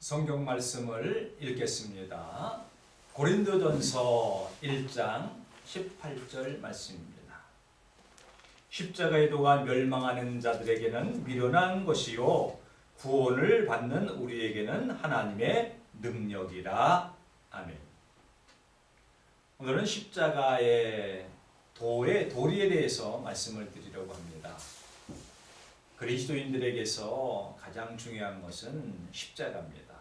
성경 말씀을 읽겠습니다. 고린도전서 1장 18절 말씀입니다. 십자가의 도가 멸망하는 자들에게는 미련한 것이요 구원을 받는 우리에게는 하나님의 능력이라. 아멘. 오늘은 십자가의 도리에 대해서 말씀을 드리려고 합니다. 그리스도인들에게서 가장 중요한 것은 십자가입니다.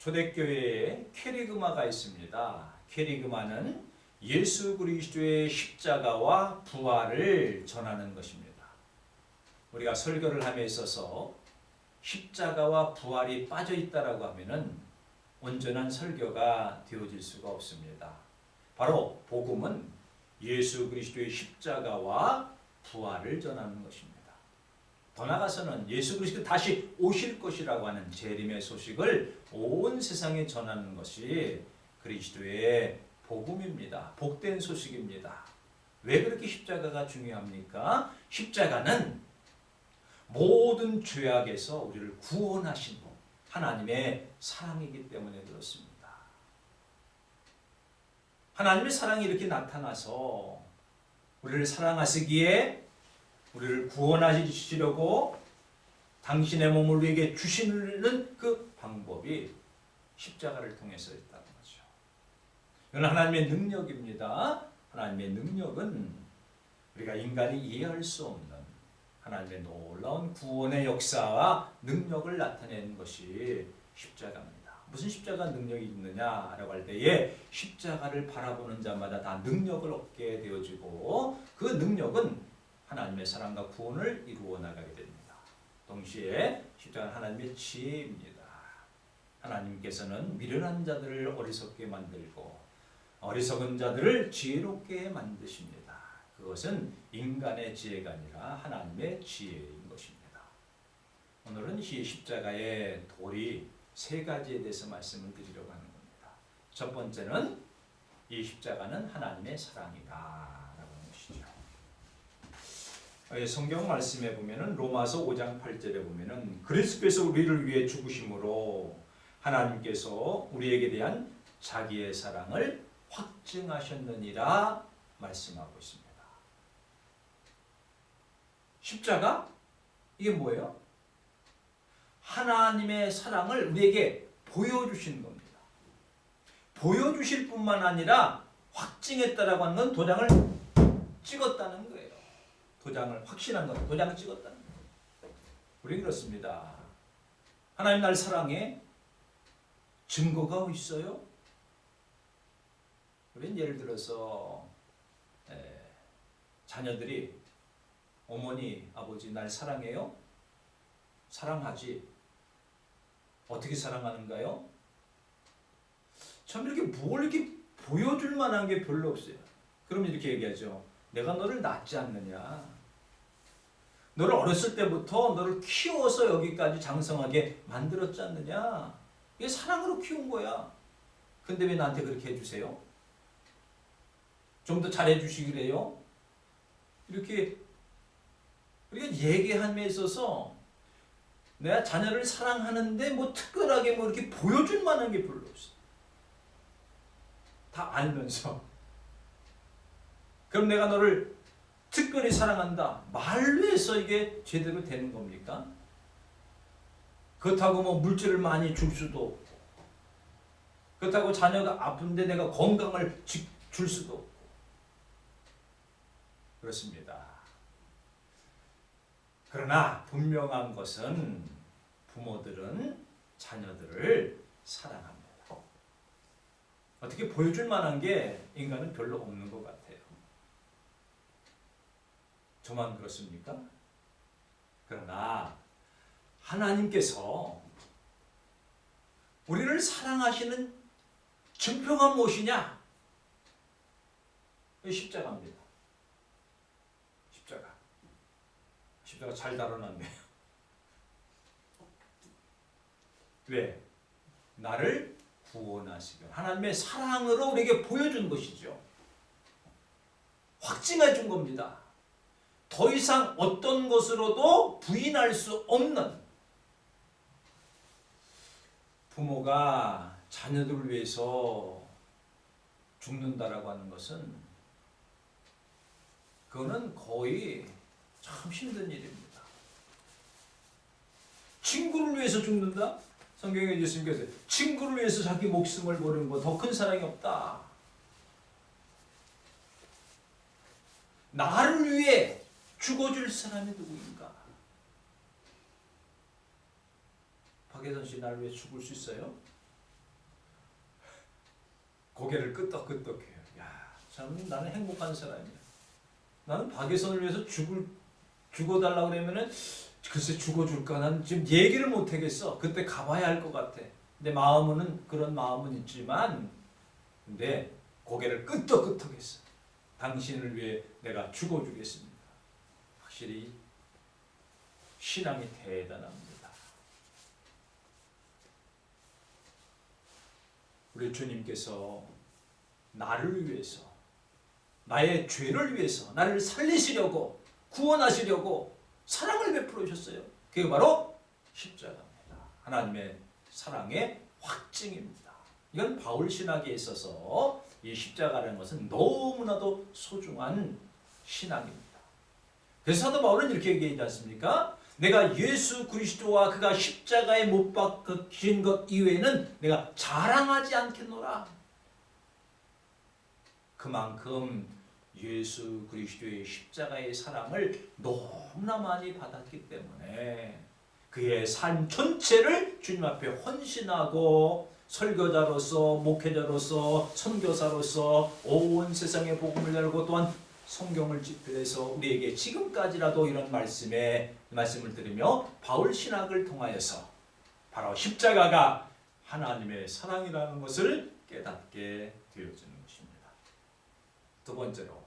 초대교회에 캐리그마가 있습니다. 캐리그마는 예수 그리스도의 십자가와 부활을 전하는 것입니다. 우리가 설교를 함에 있어서 십자가와 부활이 빠져 있다라고 하면은 온전한 설교가 되어질 수가 없습니다. 바로 복음은 예수 그리스도의 십자가와 부활을 전하는 것입니다. 더 나아가서는 예수 그리스도 다시 오실 것이라고 하는 재림의 소식을 온 세상에 전하는 것이 그리스도의 복음입니다. 복된 소식입니다. 왜 그렇게 십자가가 중요합니까? 십자가는 모든 죄악에서 우리를 구원하신 하나님의 사랑이기 때문에 그렇습니다. 하나님의 사랑이 이렇게 나타나서 우리를 사랑하시기에 우리를 구원하시려고 당신의 몸을 우리에게 주시는 그 방법이 십자가를 통해서 있다는 거죠. 이건 하나님의 능력입니다. 하나님의 능력은 우리가 인간이 이해할 수 없는 하나님의 놀라운 구원의 역사와 능력을 나타내는 것이 십자가입니다. 무슨 십자가 능력이 있느냐라고 할 때에 십자가를 바라보는 자마다 다 능력을 얻게 되어지고 그 능력은 하나님의 사랑과 구원을 이루어 나가게 됩니다. 동시에 십자가는 하나님의 지혜입니다. 하나님께서는 미련한 자들을 어리석게 만들고 어리석은 자들을 지혜롭게 만드십니다. 그것은 인간의 지혜가 아니라 하나님의 지혜인 것입니다. 오늘은 이 십자가의 도리 세 가지에 대해서 말씀을 드리려고 하는 겁니다. 첫 번째는 이 십자가는 하나님의 사랑이다라고 하는 것이죠. 성경 말씀에 보면은 로마서 5장 8절에 보면은 그리스도께서 우리를 위해 죽으심으로 하나님께서 우리에게 대한 자기의 사랑을 확증하셨느니라 말씀하고 있습니다. 십자가? 이게 뭐예요? 하나님의 사랑을 우리에게 보여주신 겁니다. 보여주실 뿐만 아니라 확증했다라고 하는 건 도장을 찍었다는 거예요. 도장을 확신한 거예요. 도장을 찍었다는 거예요. 우리는 그렇습니다. 하나님 날 사랑해? 증거가 있어요? 우리는 예를 들어서 자녀들이 어머니, 아버지 날 사랑해요? 사랑하지. 어떻게 사랑하는가요? 참 이렇게 뭘 이렇게 보여줄 만한 게 별로 없어요. 그러면 이렇게 얘기하죠. 내가 너를 낳지 않느냐. 너를 어렸을 때부터 너를 키워서 여기까지 장성하게 만들었지 않느냐. 이게 사랑으로 키운 거야. 근데 왜 나한테 그렇게 해주세요? 좀 더 잘해주시기래요? 이렇게 우리가 얘기함에 있어서 내가 자녀를 사랑하는데 뭐 특별하게 뭐 이렇게 보여줄 만한 게 별로 없어. 다 알면서. 그럼 내가 너를 특별히 사랑한다. 말로 해서 이게 제대로 되는 겁니까? 그렇다고 뭐 물질을 많이 줄 수도 없고. 그렇다고 자녀가 아픈데 내가 건강을 줄 수도 없고. 그렇습니다. 그러나 분명한 것은 부모들은 자녀들을 사랑합니다. 어떻게 보여줄 만한 게 인간은 별로 없는 것 같아요. 저만 그렇습니까? 그러나 하나님께서 우리를 사랑하시는 증표가 무엇이냐? 십자가입니다. 십자가 잘 달아놨네요. 왜? 나를 구원하시기 하나님의 사랑으로 우리에게 보여준 것이죠. 확증해 준 겁니다. 더 이상 어떤 것으로도 부인할 수 없는 부모가 자녀들을 위해서 죽는다라고 하는 것은 그거는 거의 참 힘든 일입니다. 친구를 위해서 죽는다? 성경에 예수님께서 친구를 위해서 자기 목숨을 버리는 것 더 큰 사랑이 없다. 나를 위해 죽어줄 사람이 누구인가? 박혜선 씨 나를 위해 죽을 수 있어요? 고개를 끄덕끄덕해요. 야, 참 나는 행복한 사람이야. 나는 박혜선을 위해서 죽어달라고 그러면은 글쎄 죽어줄까? 난 지금 얘기를 못 하겠어. 그때 가봐야 할 것 같아. 내 마음은 그런 마음은 있지만 근데 고개를 끄덕끄덕했어. 당신을 위해 내가 죽어주겠습니다. 확실히 신앙이 대단합니다. 우리 주님께서 나를 위해서 나의 죄를 위해서 나를 살리시려고 구원하시려고 사랑을 베풀어 주셨어요. 그게 바로 십자가입니다. 하나님의 사랑의 확증입니다. 이건 바울 신학에 있어서 이 십자가라는 것은 너무나도 소중한 신앙입니다. 그래서 사도 바울은 이렇게 얘기하지 않습니까? 내가 예수 그리스도와 그가 십자가에 못 박히신 것 이외에는 내가 자랑하지 않겠노라. 그만큼 예수 그리스도의 십자가의 사랑을 너무나 많이 받았기 때문에 그의 삶 전체를 주님 앞에 헌신하고 설교자로서 목회자로서 선교사로서 온 세상에 복음을 열고 또한 성경을 집필해서 우리에게 지금까지라도 이런 말씀을 들으며 바울 신학을 통하여서 바로 십자가가 하나님의 사랑이라는 것을 깨닫게 되어지는 것입니다. 두 번째로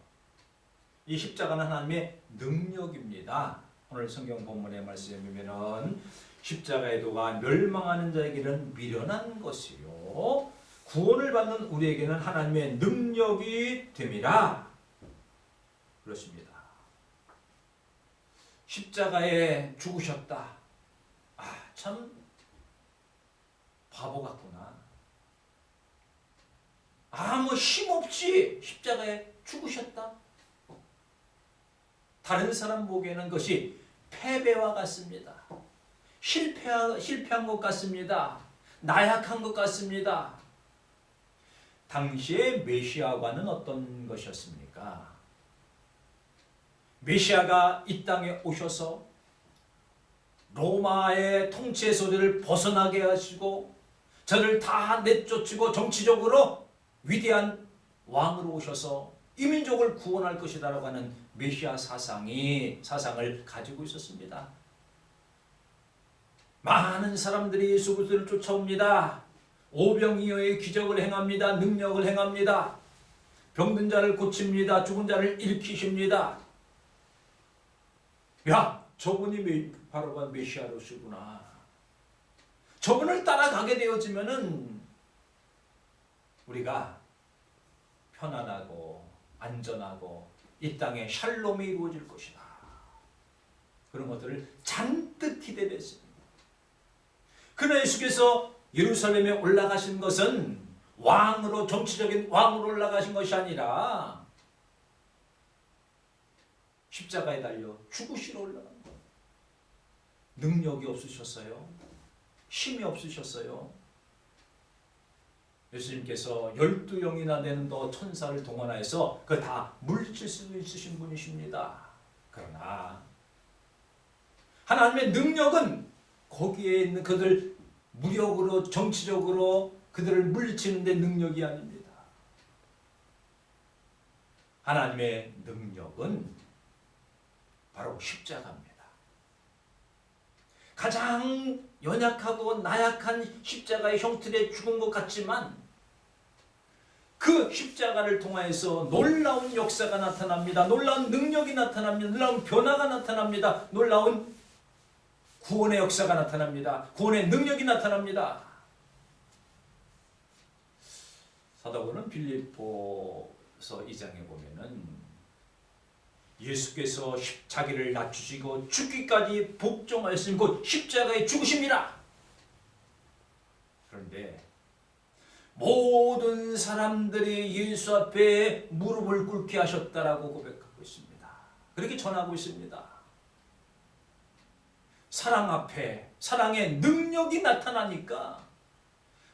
이 십자가는 하나님의 능력입니다. 오늘 성경 본문의 말씀에 보면은 십자가의 도가 멸망하는 자에게는 미련한 것이요 구원을 받는 우리에게는 하나님의 능력이 됨이라. 그렇습니다. 십자가에 죽으셨다. 아, 참 바보 같구나. 아무 힘없이 십자가에 죽으셨다. 다른 사람 보기에는 그것이 패배와 같습니다. 실패한 것 같습니다. 나약한 것 같습니다. 당시의 메시아관은 어떤 것이었습니까? 메시아가 이 땅에 오셔서 로마의 통치에서 우리를 벗어나게 하시고 저를 다 내쫓고 정치적으로 위대한 왕으로 오셔서 이 민족을 구원할 것이다라고 하는 메시아 사상을 가지고 있었습니다. 많은 사람들이 예수 그리스도를 쫓아옵니다. 오병이어의 기적을 행합니다. 능력을 행합니다. 병든 자를 고칩니다. 죽은 자를 일으키십니다. 야, 저분이 바로 메시아로시구나. 저분을 따라가게 되어지면은 우리가 편안하고 안전하고 이 땅에 샬롬이 이루어질 것이다. 그런 것들을 잔뜩 기대를 했습니다. 그러나 예수께서 예루살렘에 올라가신 것은 왕으로 정치적인 왕으로 올라가신 것이 아니라 십자가에 달려 죽으시러 올라간 거예요. 능력이 없으셨어요. 힘이 없으셨어요. 예수님께서 12영이나 되는 더 천사를 동원하여서 그걸 다 물리칠 수 있으신 분이십니다. 그러나 하나님의 능력은 거기에 있는 그들 무력으로 정치적으로 그들을 물리치는 데 능력이 아닙니다. 하나님의 능력은 바로 십자가입니다. 가장 연약하고 나약한 십자가의 형틀에 죽은 것 같지만 그 십자가를 통하여서 놀라운 역사가 나타납니다. 놀라운 능력이 나타납니다. 놀라운 변화가 나타납니다. 놀라운 구원의 역사가 나타납니다. 구원의 능력이 나타납니다. 사도행전 빌립보서 2장에 보면은 예수께서 자기를 낮추시고 죽기까지 복종하였으니 곧 십자가에 죽으심이라. 그런 그런데 모든 사람들이 예수 앞에 무릎을 꿇게 하셨다라고 고백하고 있습니다. 그렇게 전하고 있습니다. 사랑 앞에 사랑의 능력이 나타나니까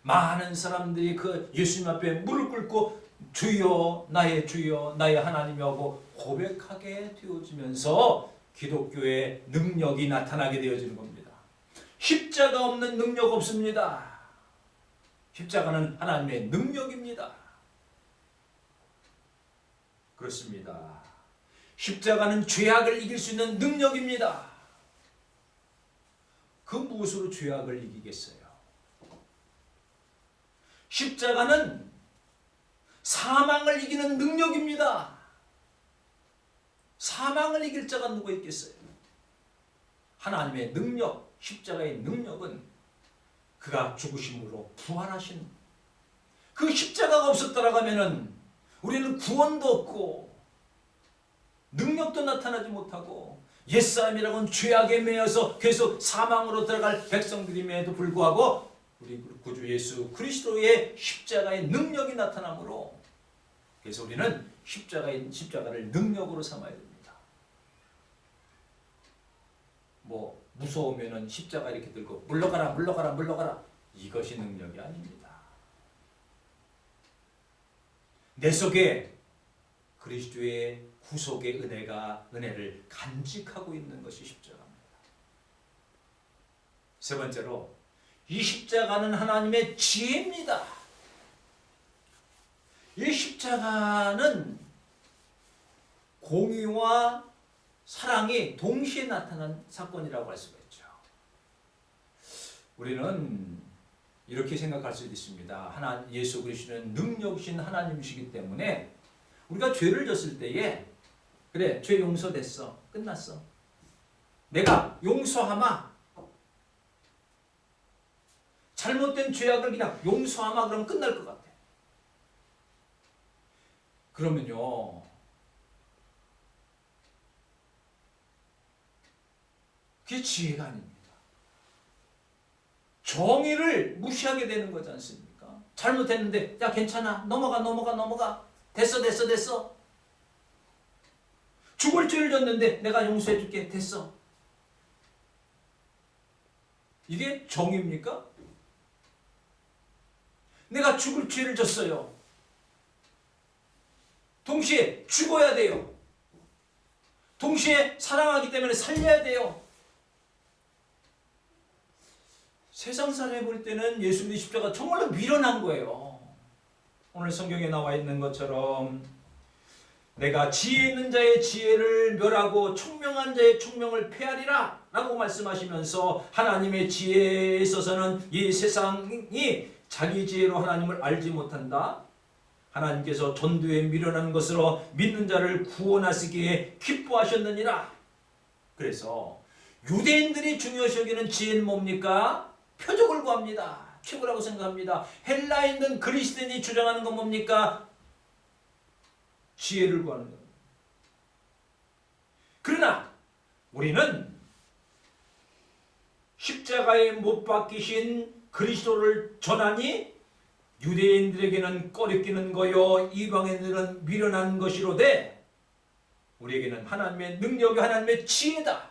많은 사람들이 그 예수님 앞에 무릎 꿇고 주여 나의 하나님이라고 고백하게 되어지면서 기독교의 능력이 나타나게 되어지는 겁니다. 십자가 없는 능력 없습니다. 십자가는 하나님의 능력입니다. 그렇습니다. 십자가는 죄악을 이길 수 있는 능력입니다. 그 무엇으로 죄악을 이기겠어요? 십자가는 사망을 이기는 능력입니다. 사망을 이길 자가 누가 있겠어요? 하나님의 능력, 십자가의 능력은 그가 죽으심으로 부활하신 그 십자가가 없었더라 하면은 우리는 구원도 없고 능력도 나타나지 못하고 옛사람이라고는 죄악에 매여서 계속 사망으로 들어갈 백성들임에도 불구하고 우리 구주 예수 그리스도의 십자가의 능력이 나타나므로 그래서 우리는 십자가를 능력으로 삼아야 됩니다. 뭐 무서우면은 십자가 이렇게 들고 물러가라 이것이 능력이 아닙니다. 내 속에 그리스도의 구속의 은혜를 간직하고 있는 것이 십자가입니다. 세 번째로 이 십자가는 하나님의 지혜입니다. 이 십자가는 공의와 사랑이 동시에 나타난 사건이라고 할 수가 있죠. 우리는 이렇게 생각할 수도 있습니다. 예수 그리스도는 능력이신 하나님이시기 때문에 우리가 죄를 졌을 때에 그래 죄 용서됐어 끝났어 내가 용서하마 잘못된 죄악을 그냥 용서하마 그러면 끝날 것 같아. 그러면요 그게 지혜가 아닙니다. 정의를 무시하게 되는 거지 않습니까? 잘못했는데 야 괜찮아 넘어가 됐어 죽을 죄를 졌는데 내가 용서해 줄게 됐어. 이게 정의입니까? 내가 죽을 죄를 졌어요. 동시에 죽어야 돼요. 동시에 사랑하기 때문에 살려야 돼요. 세상 사람이 볼 때는 예수님의 십자가 정말로 미련한 거예요. 오늘 성경에 나와 있는 것처럼 내가 지혜 있는 자의 지혜를 멸하고 총명한 자의 총명을 폐하리라 라고 말씀하시면서 하나님의 지혜에 있어서는 이 세상이 자기 지혜로 하나님을 알지 못한다. 하나님께서 전도에 미련한 것으로 믿는 자를 구원하시기에 기뻐하셨느니라. 그래서 유대인들이 중요시 여기는 지혜는 뭡니까? 표적을 구합니다. 최고라고 생각합니다. 헬라인은 그리스도인이 주장하는 건 뭡니까? 지혜를 구하는 겁니다. 그러나 우리는 십자가에 못 박히신 그리스도를 전하니 유대인들에게는 꺼리끼는 거요 이방인들은 미련한 것이로되 우리에게는 하나님의 능력이 하나님의 지혜다.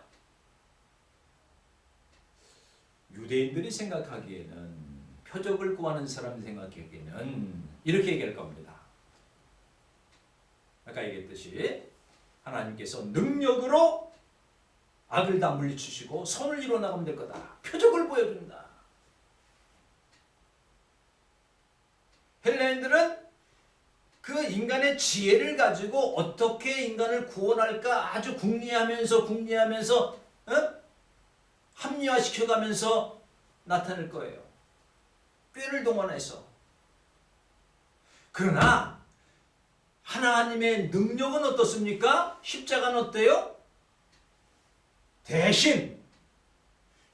유대인들이 생각하기에는 표적을 구하는 사람이 생각하기에는 이렇게 얘기할 겁니다. 아까 얘기했듯이 하나님께서 능력으로 악을 다 물리치시고 선을 이뤄나가면 될 거다. 표적을 보여준다. 헬라인들은 그 인간의 지혜를 가지고 어떻게 인간을 구원할까 아주 궁리하면서 합리화시켜가면서 나타낼 거예요. 꾀를 동원해서. 그러나 하나님의 능력은 어떻습니까? 십자가는 어때요? 대신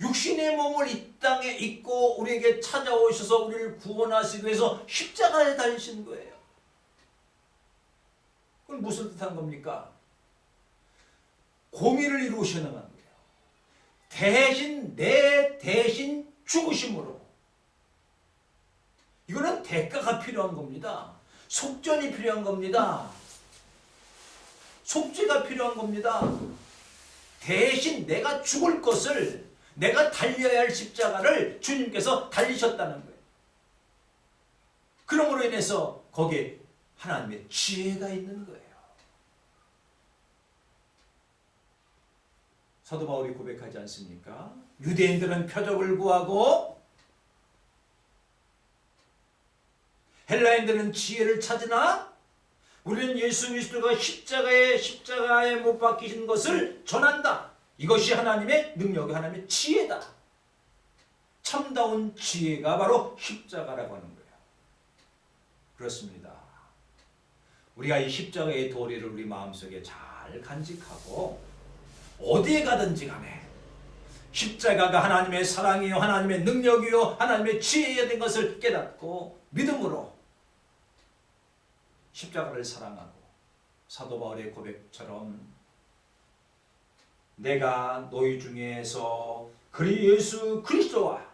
육신의 몸을 이 땅에 입고 우리에게 찾아오셔서 우리를 구원하시기 위해서 십자가에 달리신 거예요. 그건 무슨 뜻한 겁니까? 공의를 이루셔 나간 거예요. 내 대신 죽으심으로 필요한 겁니다. 속전이 필요한 겁니다. 속죄가 필요한 겁니다. 대신 내가 죽을 것을, 내가 달려야 할 십자가를 주님께서 달리셨다는 거예요. 그러므로 인해서 거기에 하나님의 지혜가 있는 거예요. 사도 바울이 고백하지 않습니까? 유대인들은 표적을 구하고 헬라인들은 지혜를 찾으나 우리는 예수 그리스도가 십자가에 못 박히신 것을 전한다. 이것이 하나님의 능력이, 하나님의 지혜다. 참다운 지혜가 바로 십자가라고 하는 거예요. 그렇습니다. 우리가 이 십자가의 도리를 우리 마음속에 잘 간직하고 어디에 가든지 간에 십자가가 하나님의 사랑이요, 하나님의 능력이요, 하나님의 지혜가 된 것을 깨닫고 믿음으로 십자가를 사랑하고 사도 바울의 고백처럼 내가 너희 중에서 예수 그리스도와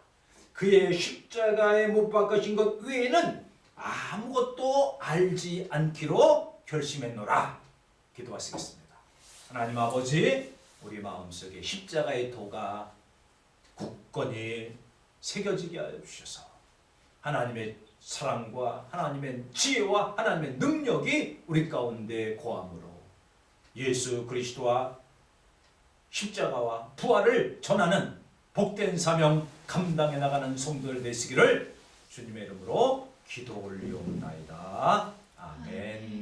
그의 십자가에 못 박으신 것 외에는 아무것도 알지 않기로 결심했노라. 기도하시겠습니다. 하나님 아버지, 우리 마음속에 십자가의 도가 굳건히 새겨지게 하여 주셔서 하나님의 사랑과 하나님의 지혜와 하나님의 능력이 우리 가운데 거함으로 예수 그리스도와 십자가와 부활을 전하는 복된 사명 감당해 나가는 성도들 되시기를 주님의 이름으로 기도 올리옵나이다. 아멘.